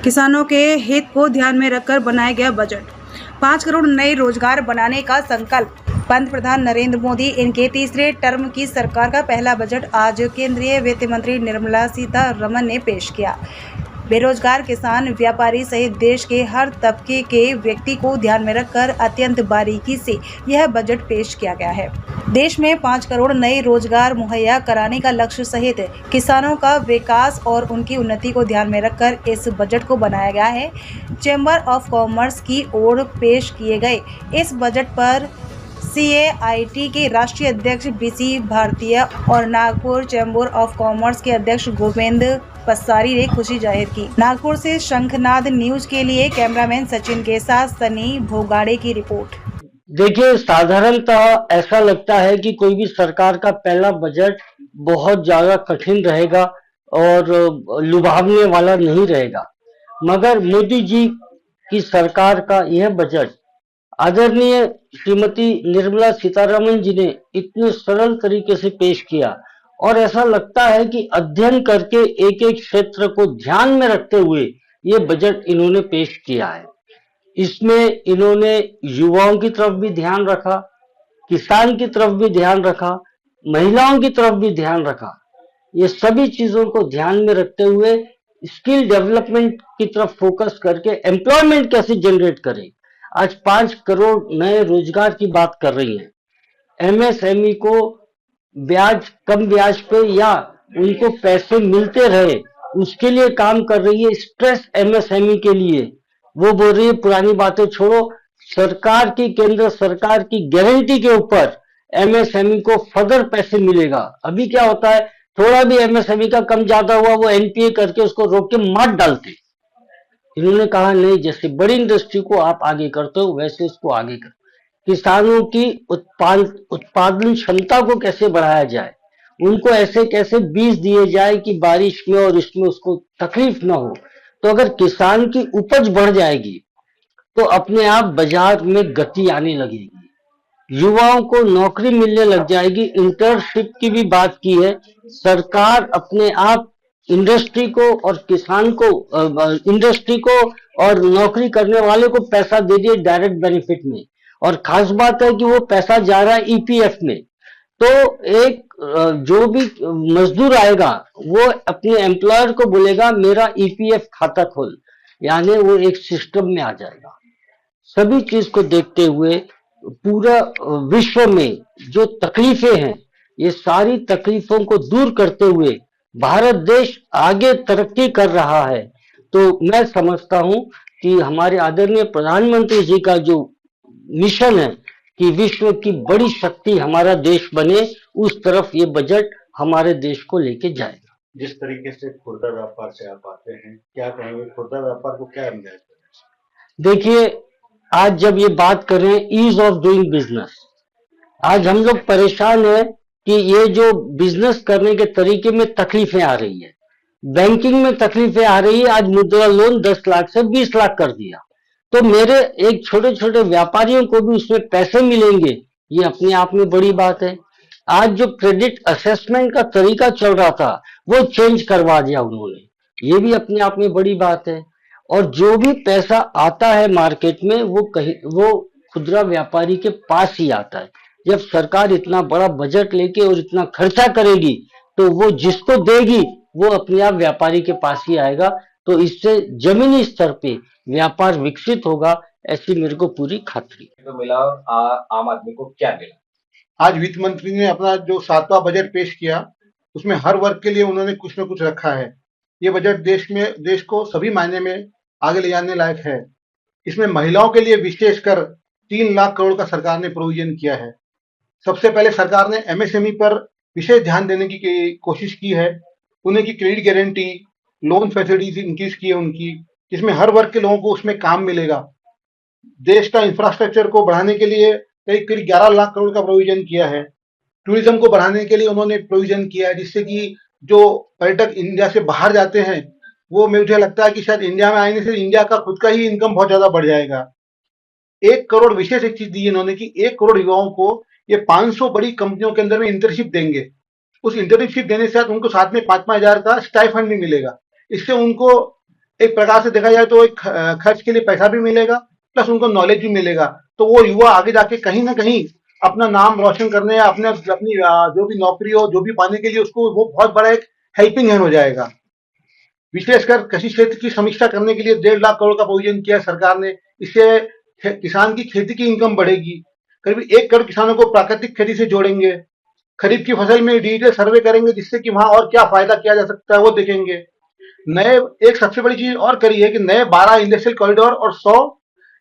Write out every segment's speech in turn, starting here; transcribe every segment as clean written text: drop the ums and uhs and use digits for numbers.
किसानों के हित को ध्यान में रखकर बनाया गया बजट। 5 करोड़ नए रोजगार बनाने का संकल्प। पंतप्रधान नरेंद्र मोदी इनके तीसरे टर्म की सरकार का पहला बजट आज केंद्रीय वित्त मंत्री निर्मला सीतारमण ने पेश किया। बेरोजगार किसान, व्यापारी सहित देश के हर तबके के व्यक्ति को ध्यान में रखकर अत्यंत बारीकी से यह बजट पेश किया गया है। देश में 5 करोड़ नए रोजगार मुहैया कराने का लक्ष्य सहित किसानों का विकास और उनकी उन्नति को ध्यान में रखकर इस बजट को बनाया गया है। चैम्बर ऑफ कॉमर्स की ओर पेश किए गए इस बजट पर CAIT के राष्ट्रीय अध्यक्ष BC भारतीय और नागपुर चैम्बर ऑफ कॉमर्स के अध्यक्ष गोविंद पसारी ने खुशी जाहिर की। नागपुर से शंखनाद न्यूज के लिए कैमरामैन सचिन के साथ सनी भोगाड़े की रिपोर्ट। देखिए, साधारणतः ऐसा लगता है कि कोई भी सरकार का पहला बजट बहुत ज्यादा कठिन रहेगा और लुभावने वाला नहीं रहेगा, मगर मोदी जी की सरकार का यह बजट आदरणीय श्रीमती निर्मला सीतारमण जी ने इतने सरल तरीके से पेश किया और ऐसा लगता है कि अध्ययन करके एक एक क्षेत्र को ध्यान में रखते हुए ये बजट इन्होंने पेश किया है। इसमें इन्होंने युवाओं की तरफ भी ध्यान रखा, किसान की तरफ भी ध्यान रखा, महिलाओं की तरफ भी ध्यान रखा। ये सभी चीजों को ध्यान में रखते हुए स्किल डेवलपमेंट की तरफ फोकस करके एम्प्लॉयमेंट कैसे जनरेट करें। आज 5 करोड़ नए रोजगार की बात कर रही है। MSME को कम ब्याज पे या उनको पैसे मिलते रहे उसके लिए काम कर रही है। स्ट्रेस MSME के लिए वो बोल रही है पुरानी बातें छोड़ो, सरकार की, केंद्र सरकार की गारंटी के ऊपर MSME को फर्दर पैसे मिलेगा। अभी क्या होता है, थोड़ा भी MSME का कम ज्यादा हुआ वो NPA करके उसको रोक के मार डालते। इन्होंने कहा नहीं, जैसे बड़ी इंडस्ट्री को आप आगे करते हो वैसे इसको आगे करो। किसानों की उत्पादन क्षमता को कैसे बढ़ाया जाए, उनको ऐसे कैसे बीज दिए जाए कि बारिश में और इसमें उसको तकलीफ ना हो। तो अगर किसान की उपज बढ़ जाएगी तो अपने आप बाजार में गति आने लगेगी, युवाओं को नौकरी मिलने लग जाएगी। इंटर्नशिप की भी बात की है सरकार, अपने आप इंडस्ट्री को और किसान को, इंडस्ट्री को और नौकरी करने वाले को पैसा दे दिए डायरेक्ट बेनिफिट में। और खास बात है कि वो पैसा जा रहा है EPF में। तो एक जो भी मजदूर आएगा वो अपने एम्प्लॉयर को बोलेगा मेरा EPF खाता खोल, यानी वो एक सिस्टम में आ जाएगा। सभी चीज को देखते हुए पूरा विश्व में जो तकलीफें हैं, ये सारी तकलीफों को दूर करते हुए भारत देश आगे तरक्की कर रहा है। तो मैं समझता हूं कि हमारे आदरणीय प्रधानमंत्री जी का जो मिशन है कि विश्व की बड़ी शक्ति हमारा देश बने, उस तरफ ये बजट हमारे देश को लेके जाएगा। जिस तरीके से खुदरा व्यापार से आप आते हैं, क्या कहेंगे खुदरा व्यापार को क्या समझाएं? देखिए, आज जब ये बात करें ईज ऑफ डूइंग बिजनेस, आज हम लोग परेशान हैं कि ये जो बिजनेस करने के तरीके में तकलीफें आ रही है, बैंकिंग में तकलीफें आ रही है। आज मुद्रा लोन 10 लाख से 20 लाख कर दिया, तो मेरे एक छोटे छोटे व्यापारियों को भी उसमें पैसे मिलेंगे, ये अपने आप में बड़ी बात है। आज जो क्रेडिट असेसमेंट का तरीका चल रहा था वो चेंज करवा दिया उन्होंने, ये भी अपने आप में बड़ी बात है। और जो भी पैसा आता है मार्केट में वो खुदरा व्यापारी के पास ही आता है। जब सरकार इतना बड़ा बजट लेके और इतना खर्चा करेगी तो वो जिसको देगी वो अपने आप व्यापारी के पास ही आएगा। तो इससे जमीनी स्तर पे व्यापार विकसित होगा, ऐसी मेरे को पूरी खातरी। तो मिला और आम आदमी को क्या मिला? आज वित्त मंत्री ने अपना जो 7वां बजट पेश किया उसमें हर वर्ग के लिए उन्होंने कुछ न कुछ रखा है। ये बजट देश को सभी मायने में आगे ले जाने लायक है। इसमें महिलाओं के लिए विशेषकर 3 लाख करोड़ का सरकार ने प्रोविजन किया है। सबसे पहले सरकार ने MSME पर विशेष ध्यान देने की कोशिश की है। उन्हें की credit guarantee, loan facilities increase की है उनकी, जिसमें हर वर्ग के लोगों को उसमें काम मिलेगा। देश का इंफ्रास्ट्रक्चर को बढ़ाने के लिए करीब 11 लाख करोड़ का प्रोविजन किया है। टूरिज्म को बढ़ाने के लिए उन्होंने प्रोविजन किया है, जिससे कि जो पर्यटक इंडिया से बाहर जाते हैं वो मुझे लगता है कि शायद इंडिया में आने से इंडिया का खुद का ही इनकम बहुत ज्यादा बढ़ जाएगा। 1 करोड़ विशेष एक चीज दी है इन्होंने कि 1 करोड़ युवाओं को ये 500 बड़ी कंपनियों के अंदर में इंटर्नशिप देंगे। उस इंटर्नशिप देने से उनको साथ में 5-5 हजार का स्टाइफंड भी मिलेगा। इससे उनको एक प्रकार से देखा जाए तो एक खर्च के लिए पैसा भी मिलेगा, प्लस उनको नॉलेज भी मिलेगा। तो वो युवा आगे जाके कहीं ना कहीं अपना नाम रोशन करने या अपने अपनी जो भी नौकरी हो जो भी पाने के लिए उसको वो बहुत बड़ा एक हेल्पिंग हैंड हो जाएगा। विशेषकर कृषि क्षेत्र की समीक्षा करने के लिए 1.5 लाख करोड़ का प्रोविजन किया है सरकार ने। इससे किसान की खेती की इनकम बढ़ेगी। करीब 1 करोड़ किसानों को प्राकृतिक खेती से जोड़ेंगे। खरीफ की फसल में डिजिटल सर्वे करेंगे जिससे कि वहां और क्या फायदा किया जा सकता है वो देखेंगे। नए एक सबसे बड़ी चीज और करी है कि नए 12 इंडस्ट्रियल कॉरिडोर और 100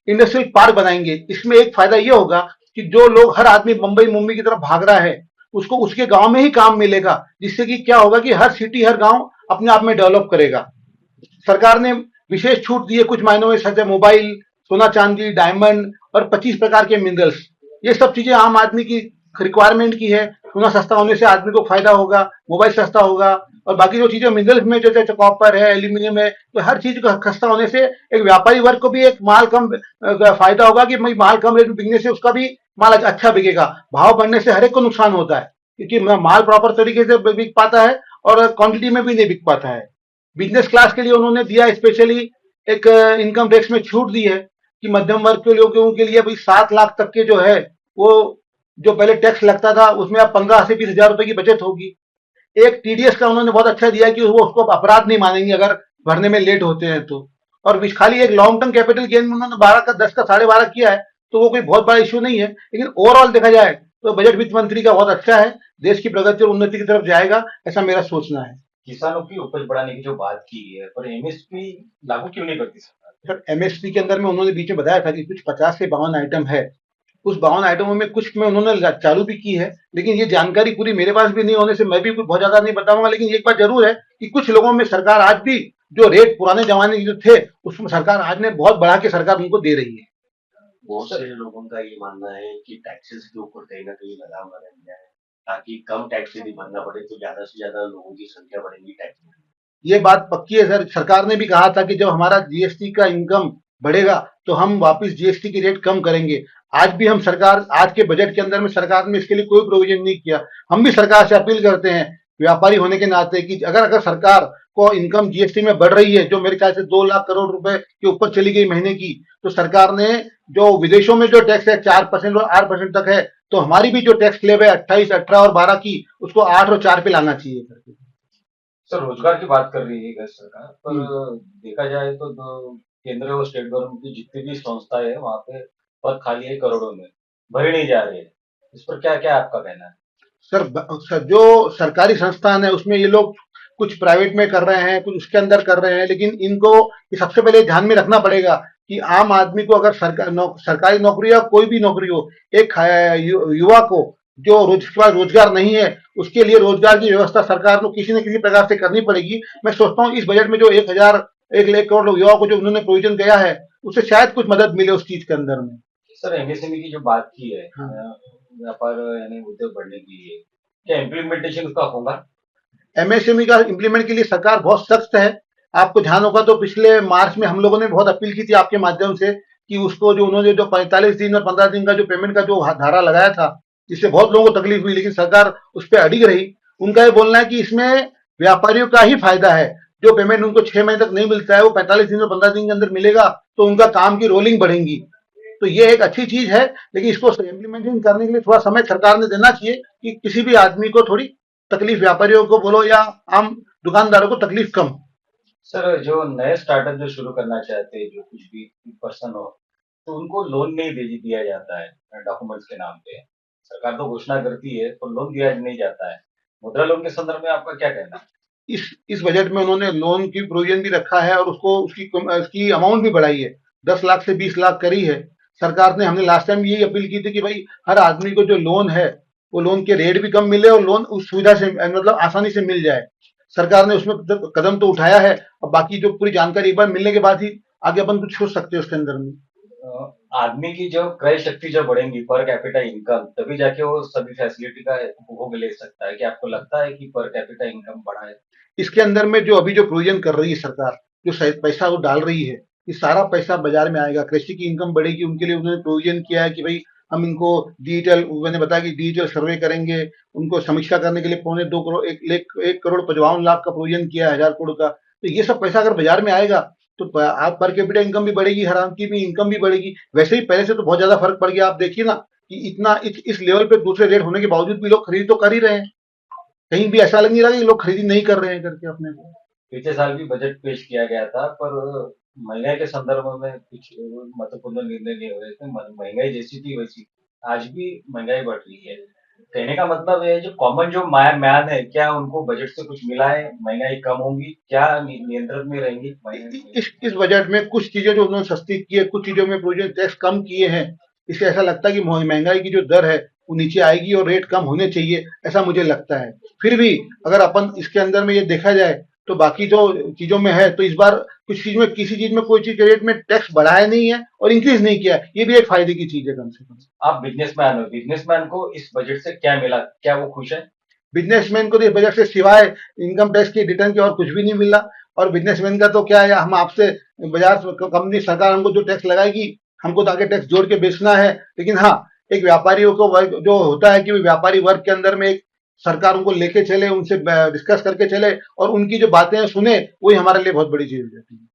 इंडस्ट्रियल पार्क बनाएंगे। इसमें एक फायदा ये होगा कि जो लोग हर आदमी मुंबई मुंबई की तरफ भाग रहा है उसको उसके गांव में ही काम मिलेगा, जिससे कि क्या होगा कि हर सिटी हर गांव अपने आप में डेवलप करेगा। सरकार ने विशेष छूट दी है कुछ मायनों में, सच है, मोबाइल, सोना चांदी, डायमंड और 25 प्रकार के मिनरल्स। ये सब चीजें आम आदमी की रिक्वायरमेंट की है। सोना सस्ता होने से आदमी को फायदा होगा, मोबाइल सस्ता होगा और बाकी जो चीजें मिनरल्स में जो जैसे कॉपर है, एल्यूमिनियम है, तो हर चीज का सस्ता होने से एक व्यापारी वर्ग को भी एक माल कम फायदा होगा कि माल कम रेट में बिकने से उसका भी माल अच्छा बिकेगा। भाव बढ़ने से हर एक को नुकसान होता है क्योंकि माल प्रॉपर तरीके से बिक पाता है और क्वांटिटी में भी नहीं बिक पाता है। बिजनेस क्लास के लिए उन्होंने दिया स्पेशली एक इनकम टैक्स में छूट दी है कि मध्यम वर्ग के लोगों के लिए भाई 7 लाख तक के जो है वो जो पहले टैक्स लगता था उसमें अब 15 से 20 हजार रुपए की बचत होगी। एक टीडीएस का उन्होंने बहुत अच्छा दिया कि वो उसको अपराध नहीं मानेंगे अगर भरने में लेट होते हैं तो। और खाली एक लॉन्ग टर्म कैपिटल गेन में उन्होंने 12 का 10 का 12.5 किया है, तो वो कोई बहुत बड़ा इश्यू नहीं है। लेकिन ओवरऑल देखा जाए तो बजट वित्त मंत्री का बहुत अच्छा है, देश की प्रगति और उन्नति की तरफ जाएगा, ऐसा मेरा सोचना है। किसानों की उपज बढ़ाने की जो बात की है, पर एमएसपी लागू क्यों नहीं करती सरकार? सर एमएसपी के अंदर में उन्होंने बीच में बताया था कि कुछ 50 से 52 आइटम है। उस 52 आइटमों में कुछ में उन्होंने चालू भी की है, लेकिन ये जानकारी पूरी मेरे पास भी नहीं होने से मैं भी कुछ बहुत ज्यादा नहीं बताऊंगा। लेकिन एक बात जरूर है कि कुछ लोगों में सरकार आज भी जो रेट पुराने जमाने के जो थे उसमें सरकार आज ने बहुत बढ़ा के सरकार उनको दे रही है। बहुत से लोगों का ये मानना है कि टैक्सेस के ऊपर कहीं ना कहीं लगाम लगाया गया है ताकि कम टैक्स यदि भरना पड़े तो ज्यादा से ज्यादा लोगों की संख्या बढ़ेगी टैक्स में। ये बात पक्की है सर। सरकार ने भी कहा था कि जब हमारा जीएसटी का इनकम बढ़ेगा तो हम वापस जीएसटी की रेट कम करेंगे। आज भी हम सरकार आज के बजट के अंदर में सरकार ने इसके लिए कोई प्रोविजन नहीं किया। हम भी सरकार से अपील करते हैं व्यापारी होने के नाते कि अगर अगर सरकार को इनकम जीएसटी में बढ़ रही है जो मेरे ख्याल से 2 लाख करोड़ रुपए के ऊपर चली गई महीने की, तो सरकार ने जो विदेशों में जो टैक्स है 4% और 8% तक है, तो हमारी भी जो टैक्स स्लैब है 28, 18 और 12 की उसको 8 और 4 पे लाना चाहिए करके। सर रोजगार की बात कर रही है सरकार, पर देखा जाए तो केंद्र और स्टेट गवर्नमेंट की जितनी भी संस्थाएं है वहां पे पद खाली है करोड़ों में, भरे नहीं जा रहे हैं। इस पर क्या क्या आपका कहना है? सर जो सरकारी संस्थान है उसमें ये लोग कुछ प्राइवेट में कर रहे हैं, कुछ उसके अंदर कर रहे हैं, लेकिन इनको ये सबसे पहले ध्यान में रखना पड़ेगा कि आम आदमी को अगर सरकारी नौकरी या कोई भी नौकरी हो, एक युवा को जो उसके पास रोजगार नहीं है उसके लिए रोजगार की व्यवस्था सरकार को किसी न किसी प्रकार से करनी पड़ेगी। मैं सोचता हूँ इस बजट में जो 1 लाख करोड़ युवाओं को जो उन्होंने प्रोविजन किया है उससे शायद कुछ मदद मिले उस चीज के अंदर में। सर एमएसएमई की जो बात की है, हाँ। व्यापार यानी उद्योग बढ़ने के लिए क्या इम्प्लीमेंटेशन उसका होगा? एमएसएमई का इम्प्लीमेंट के लिए सरकार बहुत सख्त है। आपको ध्यान होगा तो पिछले मार्च में हम लोगों ने बहुत अपील की थी आपके माध्यम से कि उसको जो उन्होंने जो 45 दिन और 15 दिन का जो पेमेंट का जो धारा लगाया था जिससे बहुत लोगों को तकलीफ हुई, लेकिन सरकार उस पर अडिग रही। उनका ये बोलना है कि इसमें व्यापारियों का ही फायदा है। जो पेमेंट उनको 6 महीने तक नहीं मिलता है वो 45 दिन और 15 दिन के अंदर मिलेगा, तो उनका काम की रोलिंग बढ़ेगी। तो ये एक अच्छी चीज है, लेकिन इसको इम्प्लीमेंटेशन करने के लिए थोड़ा समय सरकार ने देना चाहिए कि किसी भी आदमी को थोड़ी तकलीफ, व्यापारियों को बोलो या आम दुकानदारों को तकलीफ कम। सर जो नए स्टार्टअप जो शुरू करना चाहते हैं, जो कुछ भी पर्सन हो, तो उनको लोन नहीं दिया जाता है डॉक्यूमेंट्स के नाम पे। सरकार तो घोषणा करती है पर लोन दिया नहीं जाता है। मुद्रा लोन के संदर्भ में आपका क्या कहना है? इस बजट में उन्होंने लोन की प्रोविजन भी रखा है और उसको उसकी अमाउंट भी बढ़ाई है, 10 लाख से 20 लाख करी है सरकार ने। हमने लास्ट टाइम यही अपील की थी कि भाई हर आदमी को जो लोन है वो लोन के रेट भी कम मिले और लोन उस सुविधा से मतलब आसानी से मिल जाए। सरकार ने उसमें कदम तो उठाया है, और बाकी जो पूरी जानकारी एक बार मिलने के बाद ही आगे अपन कुछ सोच सकते हैं उसके अंदर में। आदमी की जो क्रय शक्ति जो बढ़ेगी, पर कैपिटा इनकम, तभी जाके वो सभी फैसिलिटी का उपभोग ले सकता है। कि आपको लगता है कि पर कैपिटा इनकम बढ़ा है? इसके अंदर में जो अभी जो प्रोविजन कर रही है सरकार, जो पैसा वो डाल रही है, ये सारा पैसा बाजार में आएगा, कृषि की इनकम बढ़ेगी। उनके लिए उन्होंने प्रोविजन किया है कि भाई हम इनको डिजिटल, मैंने बताया कि डिजिटल सर्वे करेंगे, उनको समीक्षा करने के लिए 1.25 करोड़ 1 करोड़ 55 लाख का प्रोविजन किया है, 1000 करोड़ का। तो ये सब पैसा अगर बाजार में आएगा तो आप पर कैपिटा इनकम भी बढ़ेगी, हर आदमी की इनकम भी बढ़ेगी। वैसे ही पहले से तो बहुत ज्यादा फर्क पड़ गया। आप देखिए ना कि इतना इस लेवल पे दूसरे रेट होने के बावजूद भी लोग खरीद तो कर ही रहे हैं। कहीं भी ऐसा लग नहीं रहा कि लोग खरीदी नहीं कर रहे हैं करके अपने को। पिछले साल भी बजट पेश किया गया था, पर महंगाई के संदर्भ में कुछ महत्वपूर्ण निर्णय नहीं हो रहे थे। महंगाई जैसी थी वैसी थी। आज भी महंगाई बढ़ रही है। कहने का मतलब है जो कॉमन जो म्यान है, क्या उनको बजट से कुछ मिला है? महंगाई कम होगी क्या, नियंत्रण में रहेंगी महंगाई? इस बजट में कुछ चीजें जो उन्होंने सस्ती की है, कुछ चीजों में प्रोविजन टैक्स कम किए हैं। इससे ऐसा लगता है कि महंगाई की जो दर है वो नीचे आएगी और रेट कम होने चाहिए, ऐसा मुझे लगता है। फिर भी अगर अपन इसके अंदर में ये देखा जाए तो बाकी जो चीजों में है, तो इस बार कुछ चीज में, किसी चीज में, कोई चीज के रेट में टैक्स बढ़ाया नहीं है और इंक्रीज नहीं किया है। ये भी एक फायदे की चीज है कम से कम। आप बिजनेसमैन हो, बिजनेसमैन को इस बजट से क्या मिला? क्या वो खुश है? बिजनेसमैन को तो इस बजट से सिवाय इनकम टैक्स के रिटर्न के और कुछ भी नहीं मिला। और बिजनेसमैन का तो क्या है, हम आपसे बाजार कंपनी सरकार हमको जो टैक्स लगाएगी, हमको तो आगे टैक्स जोड़ के बेचना है। लेकिन हाँ, एक व्यापारियों को वर्ग जो होता है कि व्यापारी वर्ग के अंदर में एक सरकार उनको लेके चले, उनसे डिस्कस करके चले और उनकी जो बातें सुने, वही हमारे लिए बहुत बड़ी चीज रहती है।